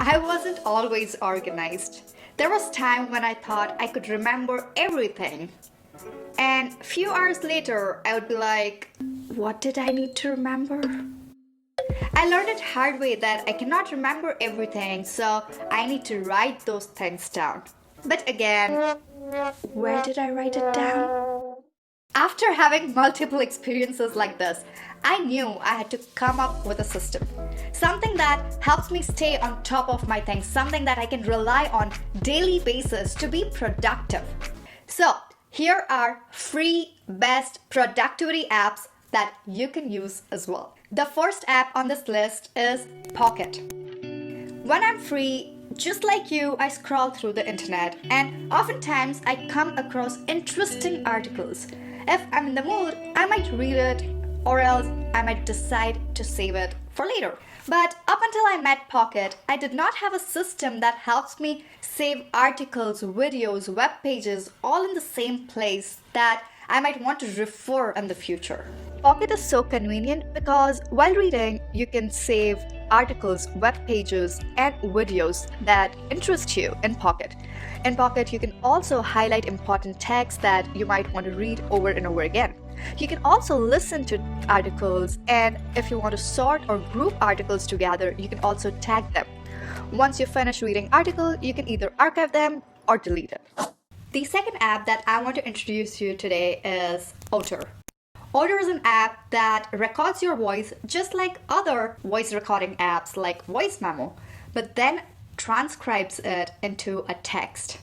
I wasn't always organized. There was time when I thought I could remember everything. And a few hours later, I would be like, what did I need to remember? I learned it hard way that I cannot remember everything, so I need to write those things down. But again, where did I write it down? After having multiple experiences like this, I knew I had to come up with a system. Something that helps me stay on top of my things, something that I can rely on daily basis to be productive. So, here are free best productivity apps that you can use as well. The first app on this list is Pocket. When I'm free, just like you, I scroll through the internet and oftentimes I come across interesting articles. If I'm in the mood, I might read it or else I might decide to save it for later. But up until I met Pocket, I did not have a system that helps me save articles, videos, web pages all in the same place that I might want to refer in the future. Pocket is so convenient because while reading, you can save articles, web pages, and videos that interest you in Pocket. In Pocket, you can also highlight important text that you might want to read over and over again. You can also listen to articles, and if you want to sort or group articles together, you can also tag them. Once you finish reading article, you can either archive them or delete it. The second app that I want to introduce you today is Otter. Otter is an app that records your voice just like other voice recording apps like Voice Memo, but then transcribes it into a text.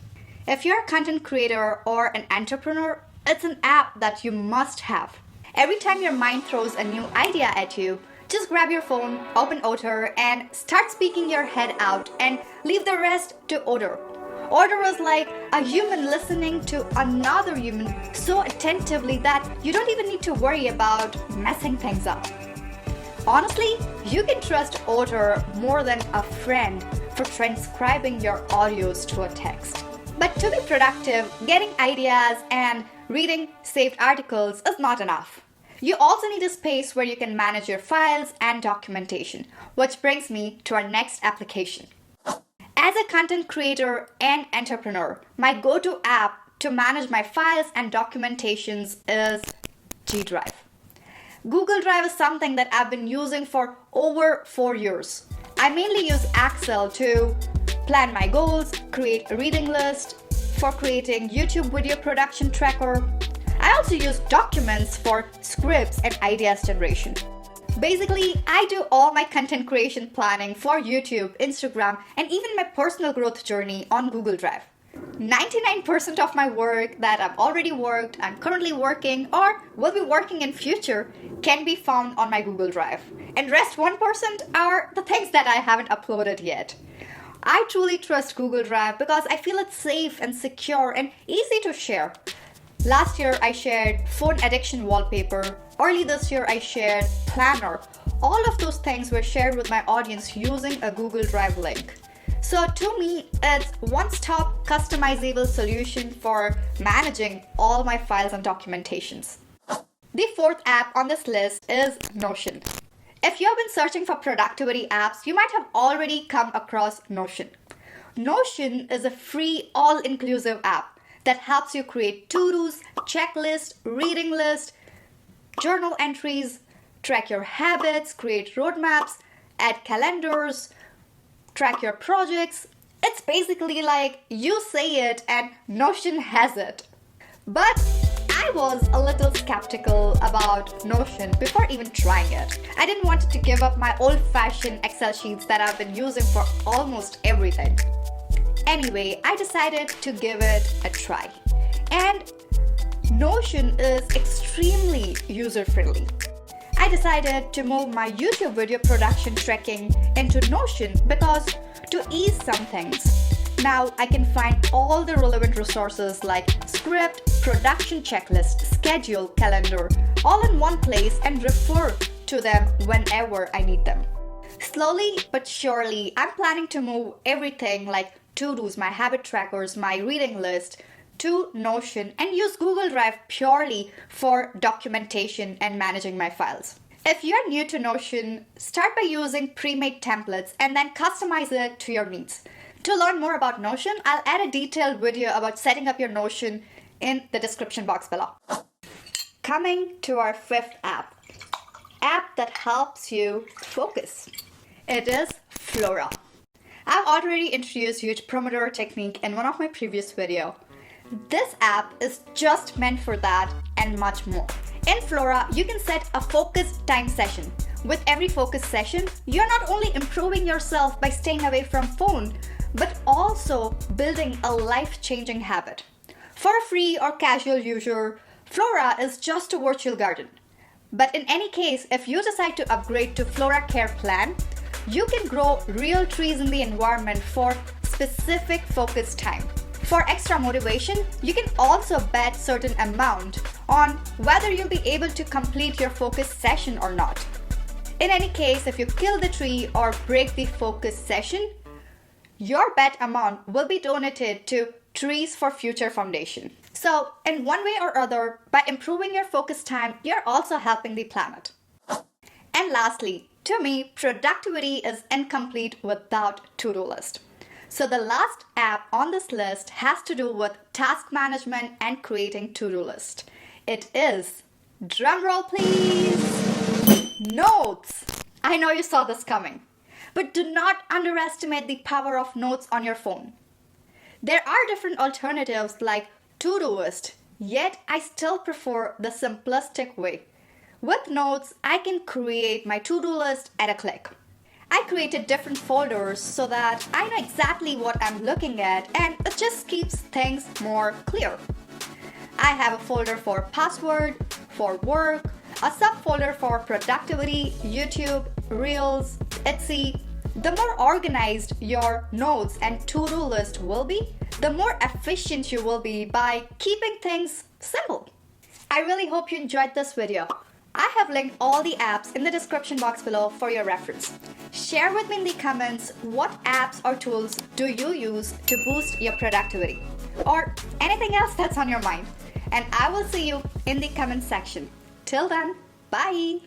If you're a content creator or an entrepreneur, it's an app that you must have. Every time your mind throws a new idea at you, just grab your phone, open Otter, and start speaking your head out and leave the rest to Otter. Otter is like a human listening to another human so attentively that you don't even need to worry about messing things up. Honestly, you can trust Otter more than a friend for transcribing your audios to a text. But to be productive, getting ideas and reading saved articles is not enough. You also need a space where you can manage your files and documentation, which brings me to our next application. As a content creator and entrepreneur, my go-to app to manage my files and documentations is G Drive. Google Drive is something that I've been using for over 4 years. I mainly use Excel to plan my goals, create a reading list, for creating YouTube video production tracker. I also use Documents for scripts and ideas generation. Basically, I do all my content creation planning for YouTube, Instagram, and even my personal growth journey on Google Drive. 99% of my work that I've already worked, I'm currently working, or will be working in future can be found on my Google Drive. And rest 1% are the things that I haven't uploaded yet. I truly trust Google Drive because I feel it's safe and secure and easy to share. Last year, I shared phone addiction wallpaper. Early this year, I shared planner. All of those things were shared with my audience using a Google Drive link. So to me, it's one-stop customizable solution for managing all my files and documentations. The fourth app on this list is Notion. If you have been searching for productivity apps, you might have already come across Notion. Notion is a free, all-inclusive app that helps you create to-dos, checklist, reading list, journal entries, track your habits, create roadmaps, add calendars, track your projects. It's basically like you say it and Notion has it. But I was a little skeptical about Notion before even trying it. I didn't want to give up my old-fashioned Excel sheets that I've been using for almost everything. Anyway, I decided to give it a try. And Notion is extremely user-friendly. I decided to move my YouTube video production tracking into Notion because to ease some things. Now I can find all the relevant resources like script, production checklist, schedule, calendar, all in one place and refer to them whenever I need them. Slowly but surely, I'm planning to move everything like to-dos, my habit trackers, my reading list to Notion and use Google Drive purely for documentation and managing my files. If you're new to Notion, start by using pre-made templates and then customize it to your needs. To learn more about Notion, I'll add a detailed video about setting up your Notion in the description box below. Coming to our fifth app that helps you focus. It is Flora. I've already introduced you to Pomodoro technique in one of my previous videos. This app is just meant for that and much more. In Flora, you can set a focused time session. With every focus session, you're not only improving yourself by staying away from phone, but also building a life-changing habit. For a free or casual user, Flora is just a virtual garden. But in any case, if you decide to upgrade to Flora Care Plan, you can grow real trees in the environment for specific focus time. For extra motivation, you can also bet certain amount on whether you'll be able to complete your focus session or not. In any case, if you kill the tree or break the focus session, your bet amount will be donated to Trees for Future Foundation. So, in one way or other, by improving your focus time, you're also helping the planet. And lastly, to me, productivity is incomplete without to-do list. So the last app on this list has to do with task management and creating to-do list. It is, drumroll please, Notes. I know you saw this coming, but do not underestimate the power of Notes on your phone. There are different alternatives like to-do list, yet I still prefer the simplistic way. With Notes, I can create my to-do list at a click. I created different folders so that I know exactly what I'm looking at, and it just keeps things more clear. I have a folder for password, for work, a subfolder for productivity, YouTube, Reels, Etsy. The more organized your notes and to-do list will be, the more efficient you will be by keeping things simple. I really hope you enjoyed this video. I have linked all the apps in the description box below for your reference. Share with me in the comments what apps or tools do you use to boost your productivity, or anything else that's on your mind. And I will see you in the comment section. Till then, bye!